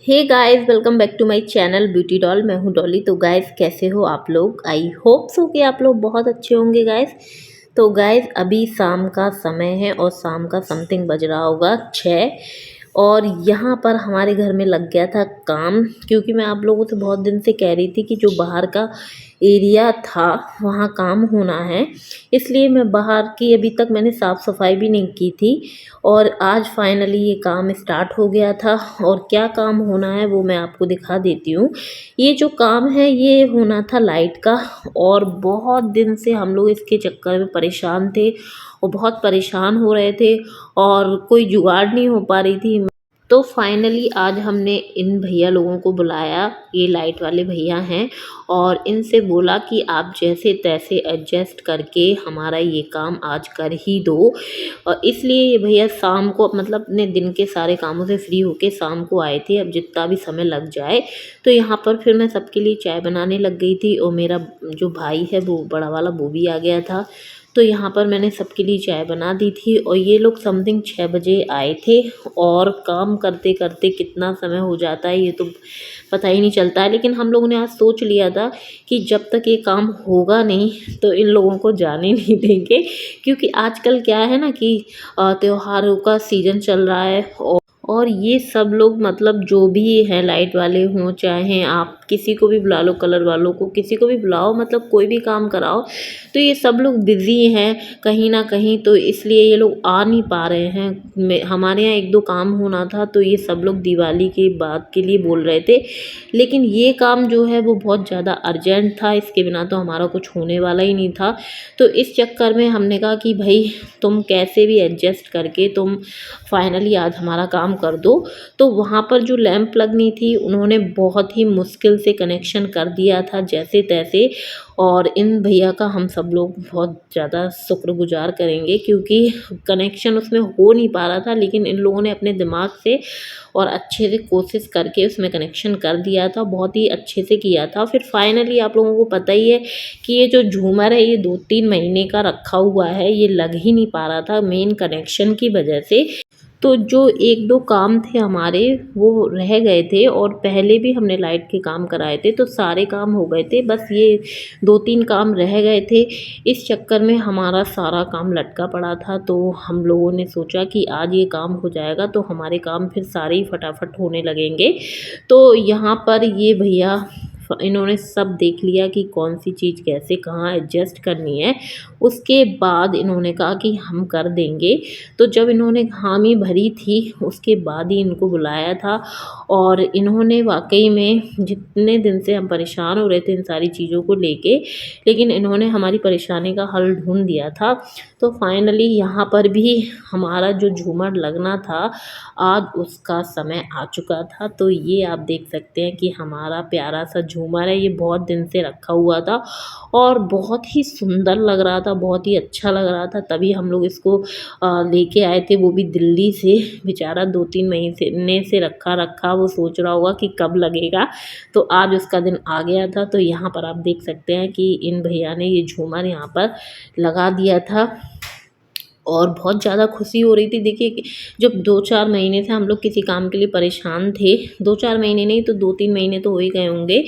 Hey guys, welcome back to my channel beauty doll. मैं हूँ डॉली। तो गाइस, कैसे हो आप लोग? आई होप सो कि आप लोग बहुत अच्छे होंगे गाइस। तो गाइस, अभी शाम का समय है और शाम का समथिंग बज रहा होगा 6। और यहाँ पर हमारे घर में लग गया था काम, क्योंकि मैं आप लोगों से बहुत दिन से कह रही थी कि जो बाहर का एरिया था वहाँ काम होना है। इसलिए मैं बाहर की अभी तक मैंने साफ़ सफाई भी नहीं की थी और आज फाइनली ये काम स्टार्ट हो गया था। और क्या काम होना है वो मैं आपको दिखा देती हूँ। ये जो काम है ये होना था लाइट का, और बहुत दिन से हम लोग इसके चक्कर में परेशान थे और बहुत परेशान हो रहे थे और कोई जुगाड़ नहीं हो पा रही थी। तो फाइनली आज हमने इन भैया लोगों को बुलाया, ये लाइट वाले भैया हैं, और इनसे बोला कि आप जैसे तैसे एडजस्ट करके हमारा ये काम आज कर ही दो। और इसलिए ये भैया शाम को मतलब अपने दिन के सारे कामों से फ्री होके शाम को आए थे। अब जितना भी समय लग जाए, तो यहाँ पर फिर मैं सबके लिए चाय बनाने लग गई थी और मेरा जो भाई है वो बड़ा वाला वो भी आ गया था। तो यहाँ पर मैंने सबके लिए चाय बना दी थी और ये लोग समथिंग 6 बजे आए थे। और काम करते करते कितना समय हो जाता है ये तो पता ही नहीं चलता है। लेकिन हम लोगों ने आज सोच लिया था कि जब तक ये काम होगा नहीं तो इन लोगों को जाने नहीं देंगे, क्योंकि आजकल क्या है ना कि त्योहारों का सीज़न चल रहा है। और ये सब लोग मतलब जो भी हैं, लाइट वाले हों चाहे आप किसी को भी बुला लो, कलर वालों को किसी को भी बुलाओ, मतलब कोई भी काम कराओ, तो ये सब लोग बिज़ी हैं कहीं ना कहीं। तो इसलिए ये लोग आ नहीं पा रहे हैं। हमारे यहाँ एक दो काम होना था तो ये सब लोग दिवाली के बाद के लिए बोल रहे थे। लेकिन ये काम जो है वो बहुत ज़्यादा अर्जेंट था, इसके बिना तो हमारा कुछ होने वाला ही नहीं था। तो इस चक्कर में हमने कहा कि भाई तुम कैसे भी एडजस्ट करके तुम फाइनली आज हमारा काम कर दो। तो वहाँ पर जो लैंप लगनी थी उन्होंने बहुत ही मुश्किल से कनेक्शन कर दिया था जैसे तैसे। और इन भैया का हम सब लोग बहुत ज़्यादा शुक्रगुजार करेंगे, क्योंकि कनेक्शन उसमें हो नहीं पा रहा था, लेकिन इन लोगों ने अपने दिमाग से और अच्छे से कोशिश करके उसमें कनेक्शन कर दिया था, बहुत ही अच्छे से किया था। फिर फाइनली आप लोगों को पता ही है कि ये जो झूमर है ये 2-3 महीने का रखा हुआ है, ये लग ही नहीं पा रहा था मेन कनेक्शन की वजह से। तो जो 1-2 काम थे हमारे वो रह गए थे, और पहले भी हमने लाइट के काम कराए थे तो सारे काम हो गए थे, बस ये 2-3 काम रह गए थे। इस चक्कर में हमारा सारा काम लटका पड़ा था। तो हम लोगों ने सोचा कि आज ये काम हो जाएगा तो हमारे काम फिर सारे ही फटाफट होने लगेंगे। तो यहाँ पर ये भैया इन्होंने सब देख लिया कि कौन सी चीज़ कैसे कहाँ एडजस्ट करनी है। उसके बाद इन्होंने कहा कि हम कर देंगे। तो जब इन्होंने हामी भरी थी उसके बाद ही इनको बुलाया था। और इन्होंने वाकई में जितने दिन से हम परेशान हो रहे थे इन सारी चीज़ों को लेके, लेकिन इन्होंने हमारी परेशानी का हल ढूंढ दिया था। तो फाइनली यहाँ पर भी हमारा जो झूमर लगना था आज उसका समय आ चुका था। तो ये आप देख सकते हैं कि हमारा प्यारा सा झूमर है, ये बहुत दिन से रखा हुआ था और बहुत ही सुंदर लग रहा था, बहुत ही अच्छा लग रहा था। तभी हम लोग इसको लेके आए थे, वो भी दिल्ली से। बेचारा 2-3 महीने से रखा रखा वो सोच रहा होगा कि कब लगेगा। तो आज उसका दिन आ गया था। तो यहाँ पर आप देख सकते हैं कि इन भैया ने ये झूमर यहाँ पर लगा दिया था और बहुत ज़्यादा खुशी हो रही थी। देखिए कि जब 2-4 महीने से हम लोग किसी काम के लिए परेशान थे, 2-4 महीने नहीं तो 2-3 महीने तो हो ही गए होंगे,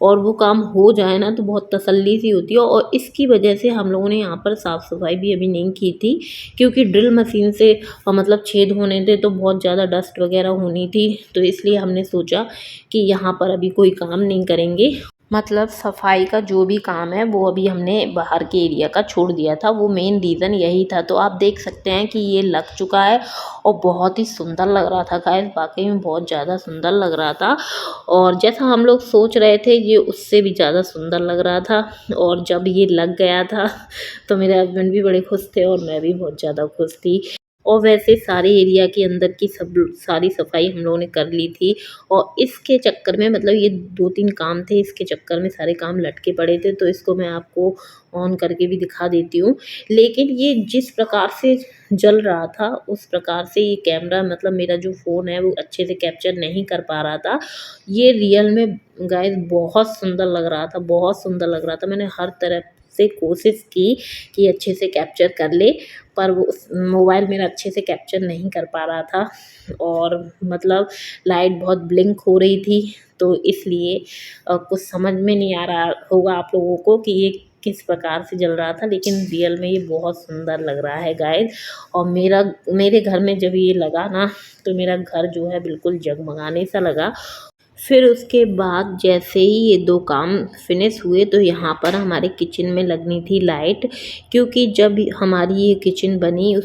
और वो काम हो जाए ना तो बहुत तसल्ली सी होती है। और इसकी वजह से हम लोगों ने यहाँ पर साफ़ सफाई भी अभी नहीं की थी, क्योंकि ड्रिल मशीन से मतलब छेद होने थे तो बहुत ज़्यादा डस्ट वगैरह होनी थी। तो इसलिए हमने सोचा कि यहाँ पर अभी कोई काम नहीं करेंगे, मतलब सफाई का जो भी काम है वो अभी हमने बाहर के एरिया का छोड़ दिया था। वो मेन रीज़न यही था। तो आप देख सकते हैं कि ये लग चुका है और बहुत ही सुंदर लग रहा था गाइस, वाकई में बहुत ज़्यादा सुंदर लग रहा था। और जैसा हम लोग सोच रहे थे ये उससे भी ज़्यादा सुंदर लग रहा था। और जब ये लग गया था तो मेरे हस्बैंड भी बड़े खुश थे और मैं भी बहुत ज़्यादा खुश थी। और वैसे सारे एरिया के अंदर की सब सारी सफाई हम लोगों ने कर ली थी। और इसके चक्कर में मतलब ये 2-3 काम थे, इसके चक्कर में सारे काम लटके पड़े थे। तो इसको मैं आपको ऑन करके भी दिखा देती हूँ। लेकिन ये जिस प्रकार से जल रहा था उस प्रकार से ये कैमरा मतलब मेरा जो फ़ोन है वो अच्छे से कैप्चर नहीं कर पा रहा था। ये रियल में गाइस बहुत सुंदर लग रहा था, बहुत सुंदर लग रहा था। मैंने हर तरफ से कोशिश की कि अच्छे से कैप्चर कर ले, पर वो मोबाइल मेरा अच्छे से कैप्चर नहीं कर पा रहा था और मतलब लाइट बहुत ब्लिंक हो रही थी। तो इसलिए कुछ समझ में नहीं आ रहा होगा आप लोगों को कि ये किस प्रकार से जल रहा था, लेकिन रियल में ये बहुत सुंदर लग रहा है गाइस। और मेरे घर में जब ये लगा ना, तो मेरा घर जो है बिल्कुल जगमगाने सा लगा। फिर उसके बाद जैसे ही ये 2 काम फिनिश हुए, तो यहाँ पर हमारे किचन में लगनी थी लाइट, क्योंकि जब हमारी ये किचन बनी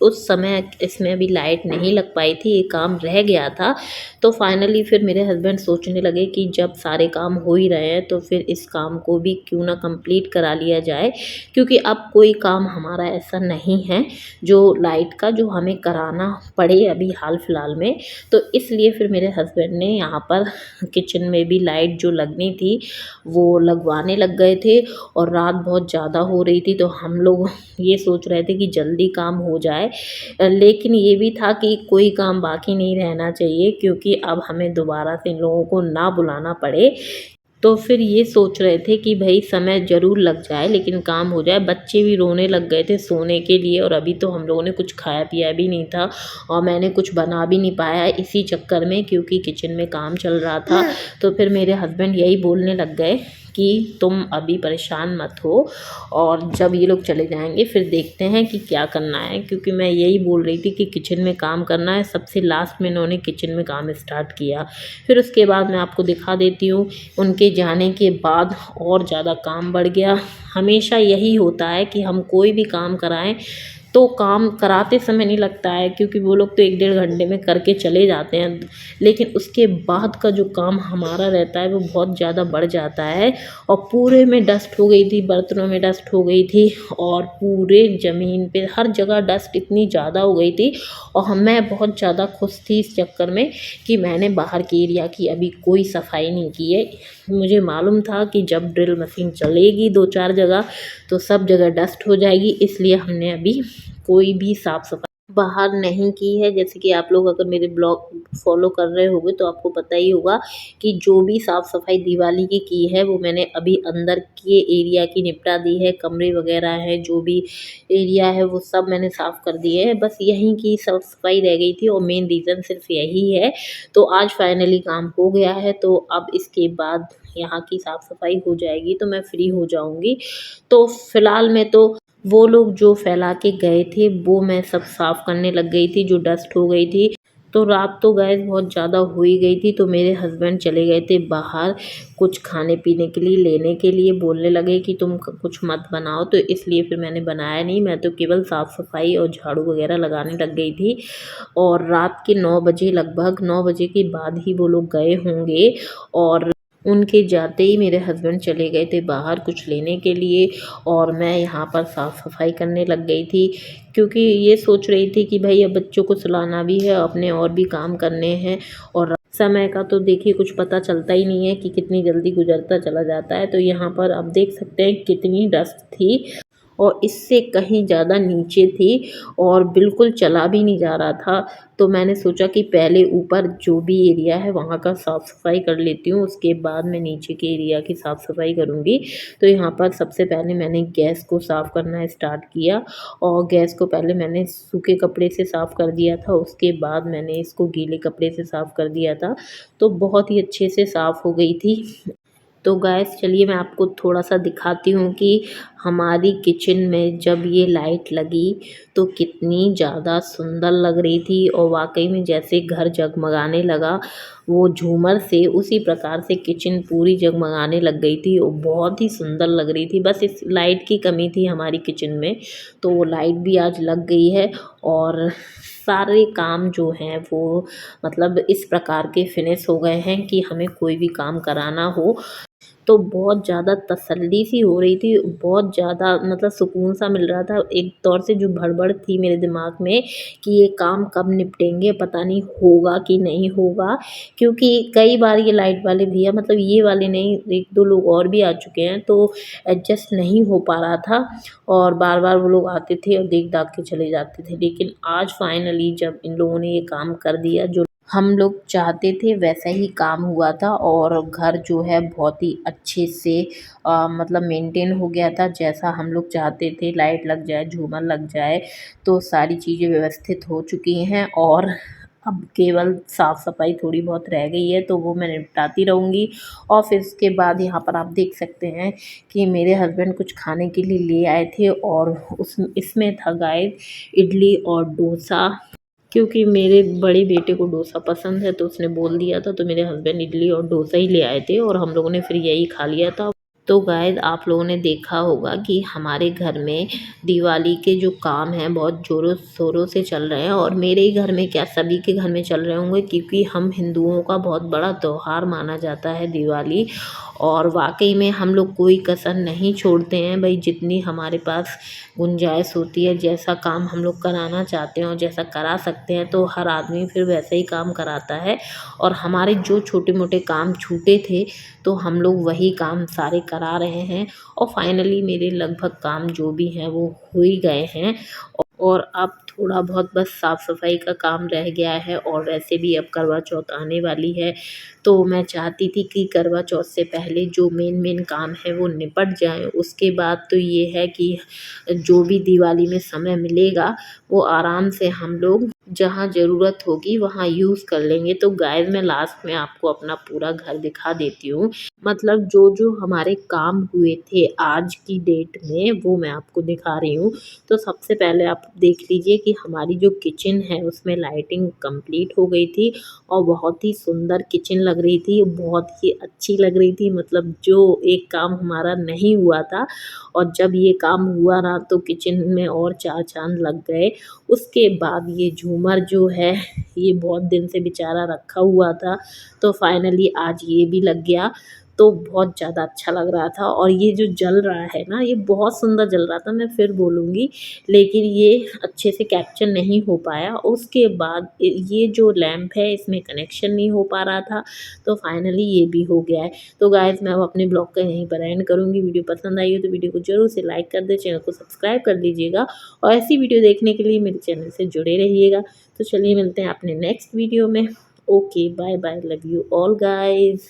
उस समय इसमें अभी लाइट नहीं लग पाई थी, ये काम रह गया था। तो फाइनली फिर मेरे हस्बैंड सोचने लगे कि जब सारे काम हो ही रहे हैं तो फिर इस काम को भी क्यों ना कंप्लीट करा लिया जाए, क्योंकि अब कोई काम हमारा ऐसा नहीं है जो लाइट का जो हमें कराना पड़े अभी हाल फिलहाल में। तो इसलिए फिर मेरे हस्बैंड ने यहाँ पर किचन में भी लाइट जो लगनी थी वो लगवाने लग गए थे। और रात बहुत ज़्यादा हो रही थी, तो हम लोग ये सोच रहे थे कि जल्दी काम हो जाए, लेकिन ये भी था कि कोई काम बाकी नहीं रहना चाहिए, क्योंकि अब हमें दोबारा से इन लोगों को ना बुलाना पड़े। तो फिर ये सोच रहे थे कि भई समय ज़रूर लग जाए लेकिन काम हो जाए। बच्चे भी रोने लग गए थे सोने के लिए, और अभी तो हम लोगों ने कुछ खाया पिया भी नहीं था और मैंने कुछ बना भी नहीं पाया इसी चक्कर में, क्योंकि किचन में काम चल रहा था। तो फिर मेरे हस्बैंड यही बोलने लग गए कि तुम अभी परेशान मत हो, और जब ये लोग चले जाएंगे फिर देखते हैं कि क्या करना है, क्योंकि मैं यही बोल रही थी कि किचन में काम करना है। सबसे लास्ट में इन्होंने किचन में काम स्टार्ट किया। फिर उसके बाद मैं आपको दिखा देती हूँ, उनके जाने के बाद और ज़्यादा काम बढ़ गया। हमेशा यही होता है कि हम कोई भी काम कराएं तो काम कराते समय नहीं लगता है, क्योंकि वो लोग तो 1-1.5 घंटे में करके चले जाते हैं, लेकिन उसके बाद का जो काम हमारा रहता है वो बहुत ज़्यादा बढ़ जाता है। और पूरे में डस्ट हो गई थी, बर्तनों में डस्ट हो गई थी, और पूरे ज़मीन पे हर जगह डस्ट इतनी ज़्यादा हो गई थी। और मैं बहुत ज़्यादा खुश थी इस चक्कर में कि मैंने बाहर के एरिया की अभी कोई सफाई नहीं की है। मुझे मालूम था कि जब ड्रिल मशीन चलेगी 2-4 जगह तो सब जगह डस्ट हो जाएगी, इसलिए हमने अभी कोई भी साफ़ सफाई बाहर नहीं की है। जैसे कि आप लोग अगर मेरे ब्लॉग फॉलो कर रहे होंगे तो आपको पता ही होगा कि जो भी साफ़ सफाई दिवाली की है वो मैंने अभी अंदर के एरिया की निपटा दी है। कमरे वगैरह है, जो भी एरिया है वो सब मैंने साफ़ कर दिए है, बस यहीं की साफ़ सफाई रह गई थी और मेन रीज़न सिर्फ यही है। तो आज फाइनली काम हो गया है, तो अब इसके बाद यहाँ की साफ़ सफाई हो जाएगी तो मैं फ्री हो जाऊँगी। तो फिलहाल में तो वो लोग जो फैला के गए थे वो मैं सब साफ़ करने लग गई थी, जो डस्ट हो गई थी। तो रात तो गैस बहुत ज़्यादा हो ही गई थी, तो मेरे हस्बैंड चले गए थे बाहर कुछ खाने पीने के लिए लेने के लिए। बोलने लगे कि तुम कुछ मत बनाओ, तो इसलिए फिर मैंने बनाया नहीं। मैं तो केवल साफ़ सफाई और झाड़ू वगैरह लगाने लग गई थी। और रात के 9 बजे, लगभग 9 बजे के बाद ही वो लोग गए होंगे, और उनके जाते ही मेरे हस्बैंड चले गए थे बाहर कुछ लेने के लिए, और मैं यहाँ पर साफ़ सफाई करने लग गई थी, क्योंकि ये सोच रही थी कि भाई अब बच्चों को सुलाना भी है, अपने और भी काम करने हैं। और समय का तो देखिए कुछ पता चलता ही नहीं है कि कितनी जल्दी गुजरता चला जाता है। तो यहाँ पर आप देख सकते हैं कितनी डस्ट थी, और इससे कहीं ज़्यादा नीचे थी, और बिल्कुल चला भी नहीं जा रहा था। तो मैंने सोचा कि पहले ऊपर जो भी एरिया है वहाँ का साफ़ सफाई कर लेती हूँ, उसके बाद मैं नीचे के एरिया की साफ़ सफाई करूँगी। तो यहाँ पर सबसे पहले मैंने गैस को साफ़ करना स्टार्ट किया, और गैस को पहले मैंने सूखे कपड़े से साफ़ कर दिया था, उसके बाद मैंने इसको गीले कपड़े से साफ़ कर दिया था। तो बहुत ही अच्छे से साफ़ हो गई थी। तो गाइस चलिए मैं आपको थोड़ा-सा दिखाती हूँ कि हमारी किचन में जब ये लाइट लगी तो कितनी ज़्यादा सुंदर लग रही थी, और वाक़ई में जैसे घर जगमगाने लगा वो झूमर से, उसी प्रकार से किचन पूरी जगमगाने लग गई थी और बहुत ही सुंदर लग रही थी। बस इस लाइट की कमी थी हमारी किचन में, तो वो लाइट भी आज लग गई है। और सारे काम जो हैं वो मतलब इस प्रकार के फिनिश हो गए हैं कि हमें कोई भी काम कराना हो तो बहुत ज़्यादा तसल्ली सी हो रही थी, बहुत ज़्यादा मतलब सुकून सा मिल रहा था। एक तौर से जो भड़बड़ थी मेरे दिमाग में कि ये काम कब निपटेंगे, पता नहीं होगा कि नहीं होगा, क्योंकि कई बार ये लाइट वाले भैया, मतलब ये वाले नहीं, 1-2 लोग और भी आ चुके हैं, तो एडजस्ट नहीं हो पा रहा था, और बार-बार वो लोग आते थे और देख-दाख के चले जाते थे। लेकिन आज फाइनली जब इन लोगों ने ये काम कर दिया, जो हम लोग चाहते थे वैसा ही काम हुआ था और घर जो है बहुत ही अच्छे से मतलब मेंटेन हो गया था जैसा हम लोग चाहते थे। लाइट लग जाए, झूमर लग जाए, तो सारी चीज़ें व्यवस्थित हो चुकी हैं और अब केवल साफ़ सफाई थोड़ी बहुत रह गई है, तो वो मैं निपटाती रहूँगी। और फिर उसके बाद यहाँ पर आप देख सकते हैं कि मेरे हस्बैंड कुछ खाने के लिए ले आए थे और इसमें था गाइस इडली और डोसा। क्योंकि मेरे बड़े बेटे को डोसा पसंद है तो उसने बोल दिया था, तो मेरे हस्बैंड इडली और डोसा ही ले आए थे और हम लोगों ने फिर यही खा लिया था। तो गाइस आप लोगों ने देखा होगा कि हमारे घर में दिवाली के जो काम हैं बहुत ज़ोरों शोरों से चल रहे हैं और मेरे ही घर में क्या सभी के घर में चल रहे होंगे, क्योंकि हम हिंदुओं का बहुत बड़ा त्यौहार माना जाता है दिवाली। और वाकई में हम लोग कोई कसर नहीं छोड़ते हैं भाई, जितनी हमारे पास गुंजाइश होती है, जैसा काम हम लोग कराना चाहते हैं और जैसा करा सकते हैं तो हर आदमी फिर वैसा ही काम कराता है। और हमारे जो छोटे मोटे काम छूटे थे तो हम लोग वही काम सारे करा रहे हैं और फाइनली मेरे लगभग काम जो भी हैं वो हो ही गए हैं। और अब थोड़ा बहुत बस साफ़ सफाई का काम रह गया है और वैसे भी अब करवा चौथ आने वाली है, तो मैं चाहती थी कि करवा चौथ से पहले जो मेन काम है वो निपट जाए। उसके बाद तो ये है कि जो भी दिवाली में समय मिलेगा वो आराम से हम लोग जहाँ ज़रूरत होगी वहाँ यूज़ कर लेंगे। तो गाइस मैं लास्ट में आपको अपना पूरा घर दिखा देती हूँ, मतलब जो हमारे काम हुए थे आज की डेट में वो मैं आपको दिखा रही हूँ। तो सबसे पहले आप देख लीजिए कि हमारी जो किचन है उसमें लाइटिंग कंप्लीट हो गई थी और बहुत ही सुंदर किचन लग रही थी, बहुत ही अच्छी लग रही थी। मतलब जो एक काम हमारा नहीं हुआ था और जब ये काम हुआ ना तो किचन में और चार चांद लग गए। उसके बाद ये झूमर जो है ये बहुत दिन से बेचारा रखा हुआ था, तो फाइनली आज ये भी लग गया, तो बहुत ज़्यादा अच्छा लग रहा था। और ये जो जल रहा है ना ये बहुत सुंदर जल रहा था, मैं फिर बोलूँगी, लेकिन ये अच्छे से कैप्चर नहीं हो पाया। उसके बाद ये जो लैंप है इसमें कनेक्शन नहीं हो पा रहा था, तो फाइनली ये भी हो गया है। तो गाइस मैं अब अपने ब्लॉग का यहीं पर एंड करूँगी। वीडियो पसंद आई हो तो वीडियो को ज़रूर से लाइक कर दें, चैनल को सब्सक्राइब कर लीजिएगा और ऐसी वीडियो देखने के लिए मेरे चैनल से जुड़े रहिएगा। तो चलिए मिलते हैं अपने नेक्स्ट वीडियो में। Okay bye bye, love you all guys.